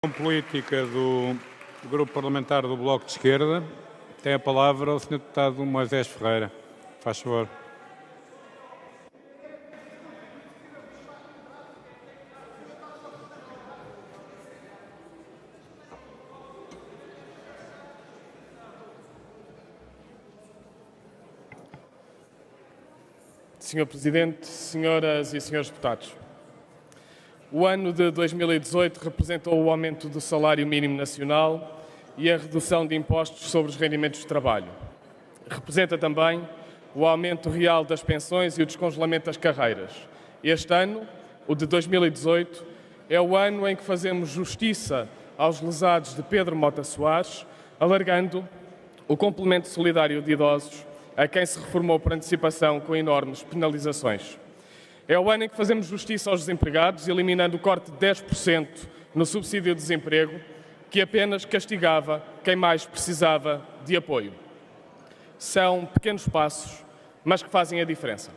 Política do Grupo Parlamentar do Bloco de Esquerda. Tem a palavra o Sr. Deputado Moisés Ferreira. Faz favor. Senhor Presidente, senhoras e senhores deputados, o ano de 2018 representou o aumento do salário mínimo nacional e a redução de impostos sobre os rendimentos de trabalho. Representa também o aumento real das pensões e o descongelamento das carreiras. Este ano, o de 2018, é o ano em que fazemos justiça aos lesados de Pedro Mota Soares, alargando o complemento solidário de idosos a quem se reformou por antecipação com enormes penalizações. É o ano em que fazemos justiça aos desempregados, eliminando o corte de 10% no subsídio de desemprego, que apenas castigava quem mais precisava de apoio. São pequenos passos, mas que fazem a diferença.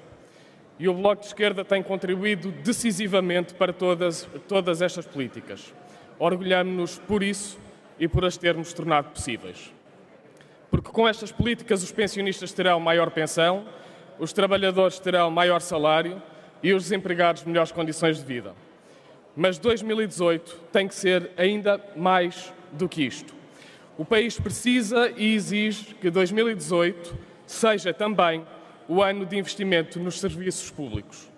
E o Bloco de Esquerda tem contribuído decisivamente para todas estas políticas. Orgulhamo-nos por isso e por as termos tornado possíveis. Porque com estas políticas os pensionistas terão maior pensão, os trabalhadores terão maior salário e os desempregados melhores condições de vida. Mas 2018 tem que ser ainda mais do que isto. O país precisa e exige que 2018 seja também o ano de investimento nos serviços públicos.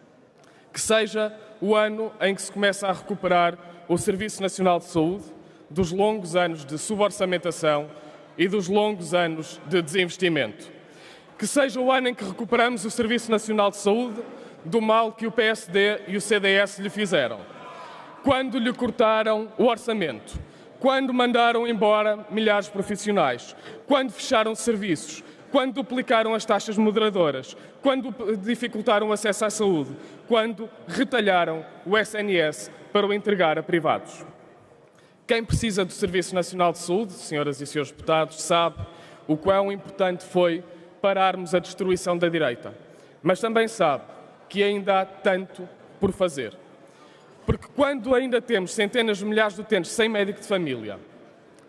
Que seja o ano em que se começa a recuperar o Serviço Nacional de Saúde dos longos anos de suborçamentação e dos longos anos de desinvestimento. Que seja o ano em que recuperamos o Serviço Nacional de Saúde do mal que o PSD e o CDS lhe fizeram. Quando lhe cortaram o orçamento, quando mandaram embora milhares de profissionais, quando fecharam serviços, quando duplicaram as taxas moderadoras, quando dificultaram o acesso à saúde, quando retalharam o SNS para o entregar a privados. Quem precisa do Serviço Nacional de Saúde, senhoras e senhores deputados, sabe o quão importante foi pararmos a destruição da direita, mas também sabe que ainda há tanto por fazer. Porque quando ainda temos centenas de milhares de utentes sem médico de família,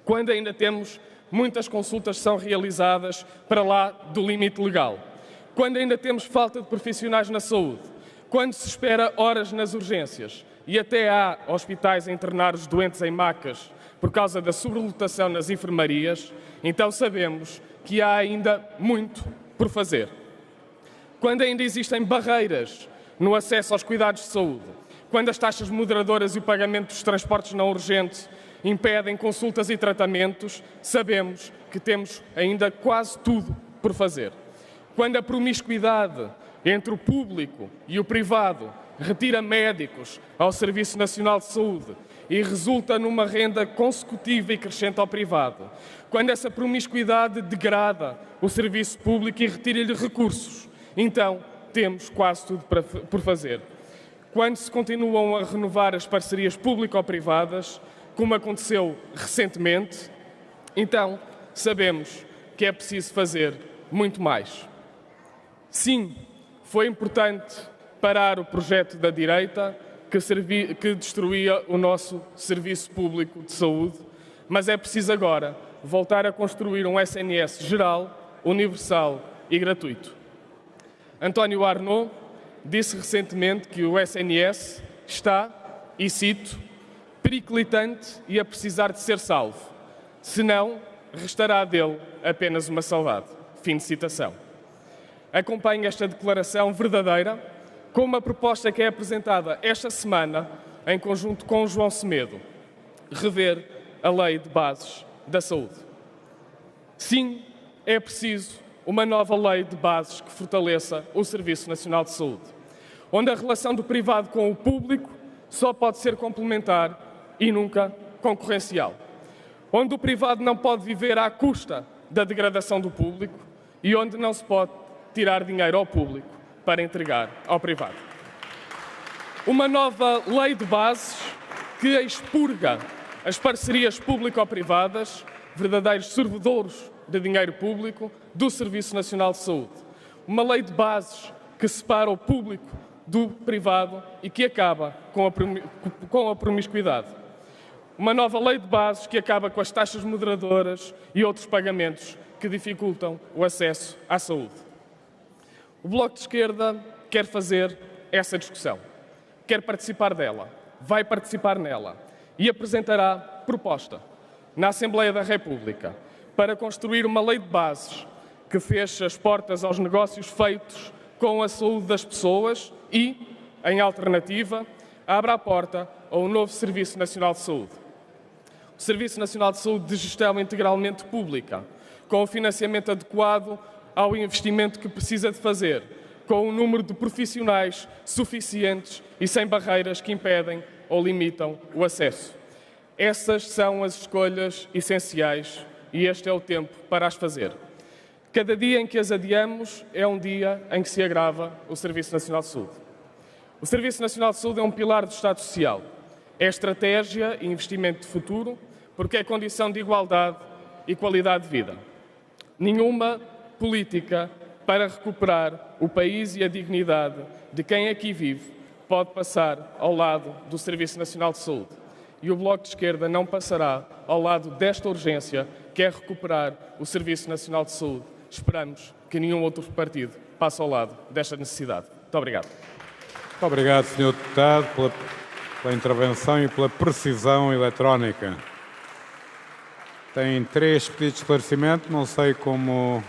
quando ainda temos muitas consultas que são realizadas para lá do limite legal, quando ainda temos falta de profissionais na saúde, quando se espera horas nas urgências e até há hospitais a internar os doentes em macas por causa da sobrelotação nas enfermarias, então sabemos que há ainda muito por fazer. Quando ainda existem barreiras no acesso aos cuidados de saúde, quando as taxas moderadoras e o pagamento dos transportes não urgentes impedem consultas e tratamentos, sabemos que temos ainda quase tudo por fazer. Quando a promiscuidade entre o público e o privado retira médicos ao Serviço Nacional de Saúde e resulta numa renda consecutiva e crescente ao privado, quando essa promiscuidade degrada o serviço público e retira-lhe recursos, então temos quase tudo por fazer. Quando se continuam a renovar as parcerias público-privadas, como aconteceu recentemente, então sabemos que é preciso fazer muito mais. Sim, foi importante parar o projeto da direita que destruía o nosso serviço público de saúde, mas é preciso agora voltar a construir um SNS geral, universal e gratuito. António Arnaud disse recentemente que o SNS está, e cito, periclitante e a precisar de ser salvo. Senão, restará dele apenas uma saudade. Fim de citação. Acompanhe esta declaração verdadeira com uma proposta que é apresentada esta semana em conjunto com João Semedo. Rever a Lei de Bases da Saúde. Sim, é preciso uma nova lei de bases que fortaleça o Serviço Nacional de Saúde, onde a relação do privado com o público só pode ser complementar e nunca concorrencial, onde o privado não pode viver à custa da degradação do público e onde não se pode tirar dinheiro ao público para entregar ao privado. Uma nova lei de bases que expurga as parcerias público-privadas, verdadeiros servidouros de dinheiro público, do Serviço Nacional de Saúde. Uma lei de bases que separa o público do privado e que acaba com a promiscuidade. Uma nova lei de bases que acaba com as taxas moderadoras e outros pagamentos que dificultam o acesso à saúde. O Bloco de Esquerda quer fazer essa discussão, quer participar dela, vai participar nela e apresentará proposta na Assembleia da República para construir uma lei de bases que feche as portas aos negócios feitos com a saúde das pessoas e, em alternativa, abra a porta a um novo Serviço Nacional de Saúde. O Serviço Nacional de Saúde de gestão integralmente pública, com o financiamento adequado ao investimento que precisa de fazer, com um número de profissionais suficientes e sem barreiras que impedem ou limitam o acesso. Essas são as escolhas essenciais e este é o tempo para as fazer. Cada dia em que as adiamos é um dia em que se agrava o Serviço Nacional de Saúde. O Serviço Nacional de Saúde é um pilar do Estado Social. É estratégia e investimento de futuro, porque é condição de igualdade e qualidade de vida. Nenhuma política para recuperar o país e a dignidade de quem aqui vive pode passar ao lado do Serviço Nacional de Saúde. E o Bloco de Esquerda não passará ao lado desta urgência, que é recuperar o Serviço Nacional de Saúde. Esperamos que nenhum outro partido passe ao lado desta necessidade. Muito obrigado. Muito obrigado, Sr. Deputado, pela intervenção e pela precisão eletrónica. Tem 3 pedidos de esclarecimento, não sei como...